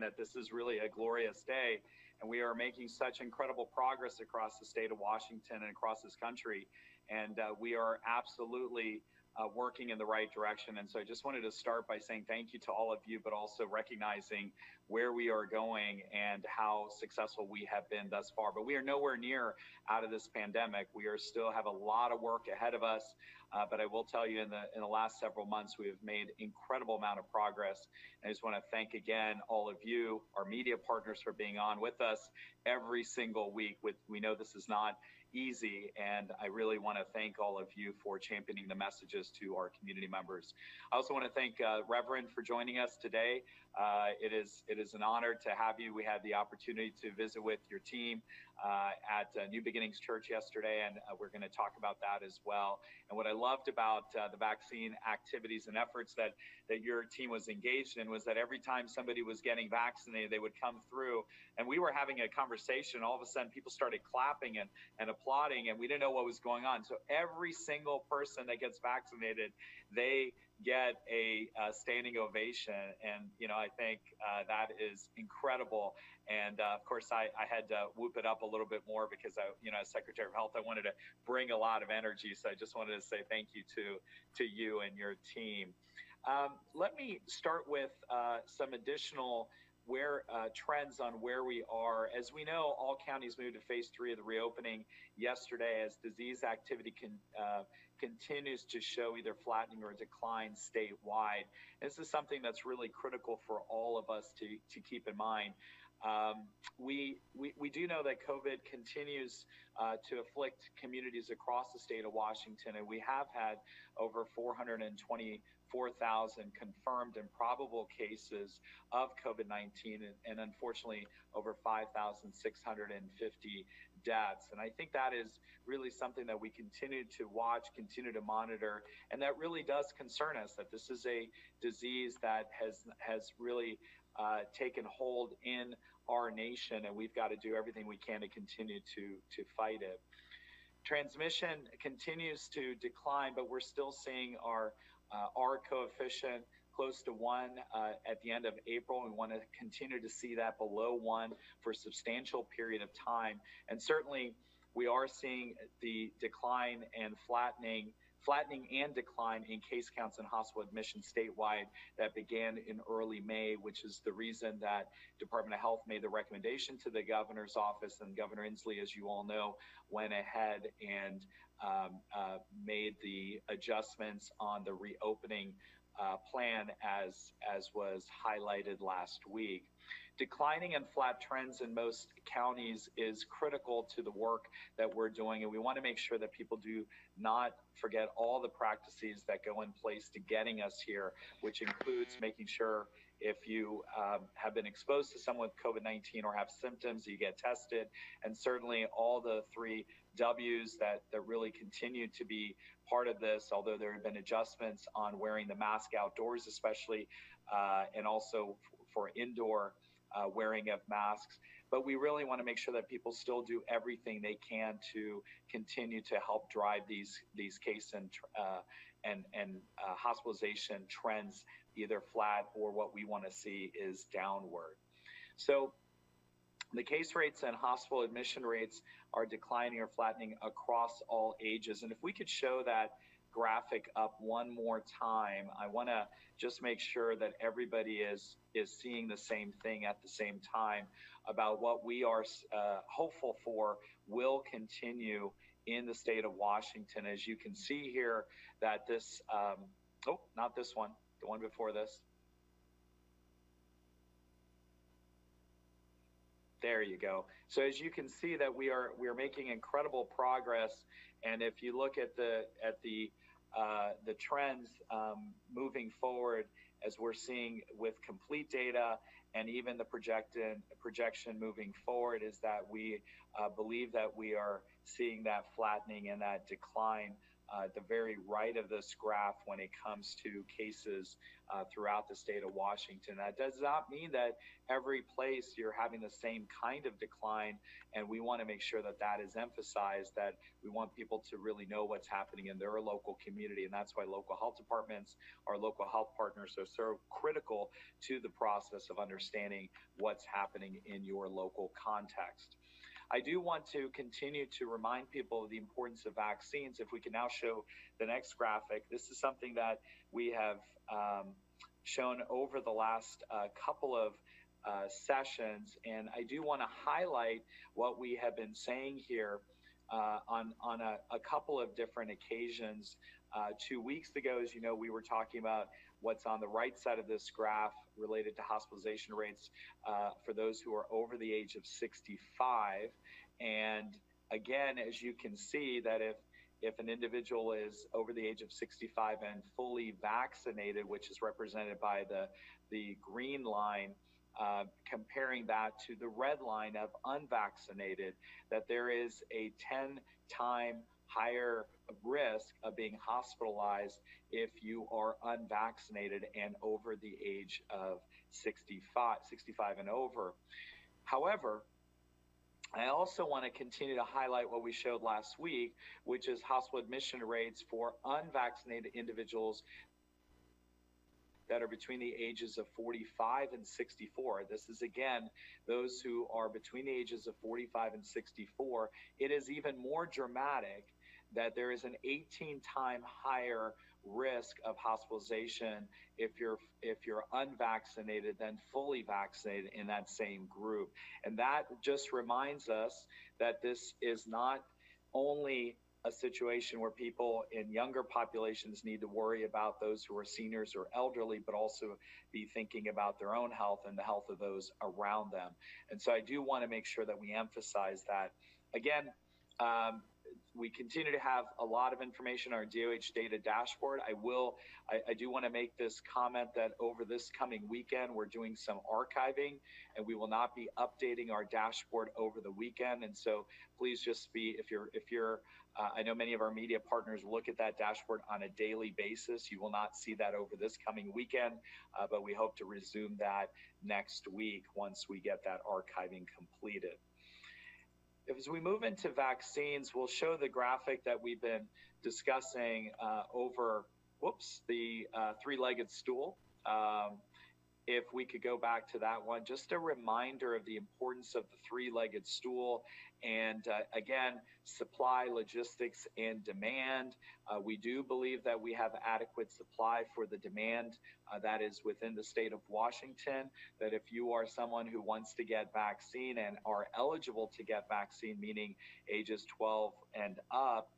that this is really a glorious day, and we are making such incredible progress across the state of Washington and across this country. And we are absolutely working in the right direction. And so I just wanted to start by saying thank you to all of you, but also recognizing where we are going and how successful we have been thus far. But we are nowhere near out of this pandemic. We are still have a lot of work ahead of us. But I will tell you, in the last several months, we have made incredible amount of progress. And I just want to thank again all of you, our media partners, for being on with us every single week. We know this is not easy, and I really want to thank all of you for championing the messages to our community members. I also want to thank Reverend for joining us today. It is an honor to have you. We had the opportunity to visit with your team at New Beginnings Church yesterday, and we're going to talk about that as well. And what I loved about the vaccine activities and efforts that your team was engaged in was that every time somebody was getting vaccinated, they would come through, and we were having a conversation. All of a sudden, people started clapping and applauding, and we didn't know what was going on. So every single person that gets vaccinated, they get a standing ovation. And, I think that is incredible. And of course, I had to whoop it up a little bit more because as Secretary of Health, I wanted to bring a lot of energy. So I just wanted to say thank you to you and your team. Let me start with some additional trends on where we are. As we know, all counties moved to phase 3 of the reopening yesterday as disease activity continues to show either flattening or decline statewide. This is something that's really critical for all of us to keep in mind. We do know that COVID continues to afflict communities across the state of Washington, and we have had over 424,000 confirmed and probable cases of COVID-19, and unfortunately over 5,650 deaths. And I think that is really something that we continue to watch, continue to monitor, and that really does concern us, that this is a disease that has really taken hold in our nation, and we've got to do everything we can to continue to fight it. Transmission continues to decline, but we're still seeing our R coefficient close to 1 at the end of April. We want to continue to see that below 1 for a substantial period of time. And certainly we are seeing the decline and flattening and decline in case counts and hospital admissions statewide that began in early May, which is the reason that Department of Health made the recommendation to the governor's office, and Governor Inslee, as you all know, went ahead and made the adjustments on the reopening plan as was highlighted last week. Declining and flat trends in most counties is critical to the work that we're doing, and we want to make sure that people do not forget all the practices that go in place to getting us here, which includes making sure if you have been exposed to someone with COVID-19 or have symptoms, you get tested, and certainly all the 3 W's that really continue to be part of this, although there have been adjustments on wearing the mask outdoors, especially, and also for indoor wearing of masks. But we really want to make sure that people still do everything they can to continue to help drive these case and hospitalization trends either flat or what we want to see is downward. So the case rates and hospital admission rates are declining or flattening across all ages. And if we could show that graphic up one more time, I want to just make sure that everybody is seeing the same thing at the same time about what we are hopeful for will continue in the state of Washington. As you can see here that this, not this one, the one before this. There you go. So as you can see that we are making incredible progress, and if you look at the trends moving forward, as we're seeing with complete data and even the projection moving forward, is that we believe that we are seeing that flattening and that decline at the very right of this graph when it comes to cases throughout the state of Washington. That does not mean that every place you're having the same kind of decline, and we want to make sure that that is emphasized, that we want people to really know what's happening in their local community, and that's why local health departments, our local health partners, are so critical to the process of understanding what's happening in your local context. I do want to continue to remind people of the importance of vaccines. If we can now show the next graphic, this is something that we have shown over the last couple of sessions, and I do want to highlight what we have been saying here on a couple of different occasions. 2 weeks ago, as you know, we were talking about what's on the right side of this graph related to hospitalization rates for those who are over the age of 65. And again, as you can see, that if an individual is over the age of 65 and fully vaccinated, which is represented by the green line, comparing that to the red line of unvaccinated, that there is a 10-time higher risk of being hospitalized if you are unvaccinated and over the age of 65 and over. However, I also want to continue to highlight what we showed last week, which is hospital admission rates for unvaccinated individuals that are between the ages of 45 and 64. This is, again, those who are between the ages of 45 and 64. It is even more dramatic that there is an 18-time higher risk of hospitalization if you're unvaccinated than fully vaccinated in that same group. And that just reminds us that this is not only a situation where people in younger populations need to worry about those who are seniors or elderly, but also be thinking about their own health and the health of those around them. And so I do want to make sure that we emphasize that. Again, we continue to have a lot of information on our DOH data dashboard. I do want to make this comment that over this coming weekend, we're doing some archiving, and we will not be updating our dashboard over the weekend. And so please just be, if you're I know many of our media partners look at that dashboard on a daily basis. You will not see that over this coming weekend, but we hope to resume that next week once we get that archiving completed. As we move into vaccines, we'll show the graphic that we've been discussing over, the three-legged stool. If we could go back to that one, just a reminder of the importance of the three-legged stool. And again, supply, logistics, and demand. We do believe that we have adequate supply for the demand that is within the state of Washington, that if you are someone who wants to get vaccine and are eligible to get vaccine, meaning ages 12 and up,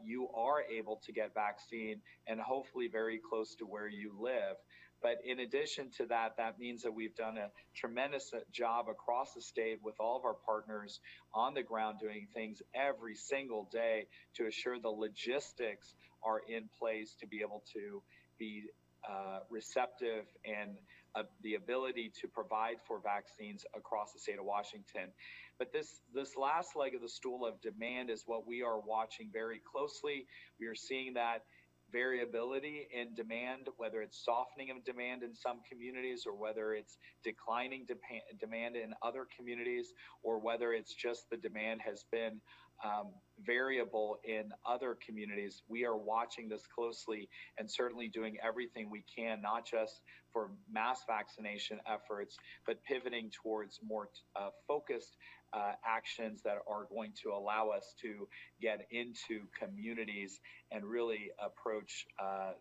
you are able to get vaccine and hopefully very close to where you live. But in addition to that, that means that we've done a tremendous job across the state with all of our partners on the ground doing things every single day to assure the logistics are in place to be able to be receptive and the ability to provide for vaccines across the state of Washington. But this last leg of the stool of demand is what we are watching very closely. We are seeing that variability in demand, whether it's softening of demand in some communities or whether it's declining demand in other communities, or whether it's just the demand has been variable in other communities. We are watching this closely and certainly doing everything we can, not just for mass vaccination efforts, but pivoting towards more focused actions that are going to allow us to get into communities and really approach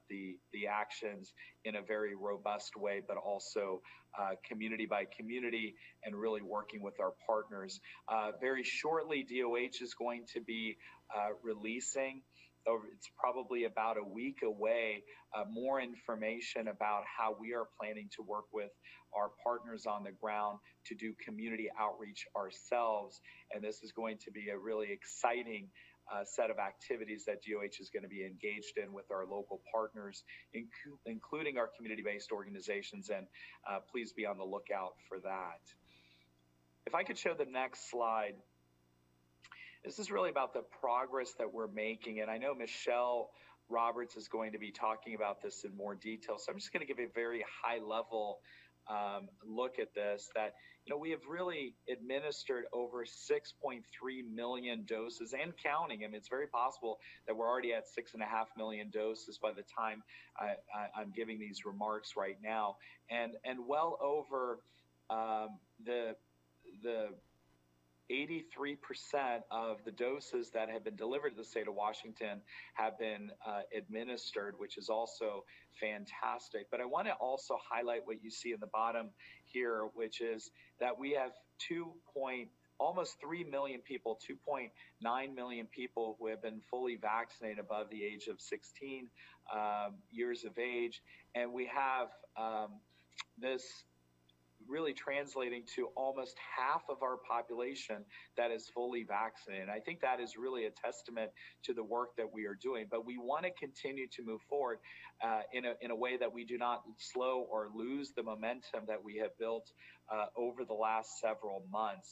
the actions in a very robust way, but also community by community and really working with our partners. Very shortly, DOH is going to be releasing, it's probably about a week away, more information about how we are planning to work with our partners on the ground to do community outreach ourselves. And this is going to be a really exciting set of activities that DOH is going to be engaged in with our local partners, including our community-based organizations. And please be on the lookout for that. If I could show the next slide. This is really about the progress that we're making. And I know Michelle Roberts is going to be talking about this in more detail. So I'm just going to give a very high level look at this that, we have really administered over 6.3 million doses and counting. I mean, it's very possible that we're already at 6.5 million doses by the time I'm giving these remarks right now. And well over the 83% of the doses that have been delivered to the state of Washington have been administered, which is also fantastic. But I want to also highlight what you see in the bottom here, which is that we have almost 3 million people, 2.9 million people who have been fully vaccinated above the age of 16 years of age. And we have this really translating to almost half of our population that is fully vaccinated. And I think that is really a testament to the work that we are doing. But we want to continue to move forward in a way that we do not slow or lose the momentum that we have built over the last several months.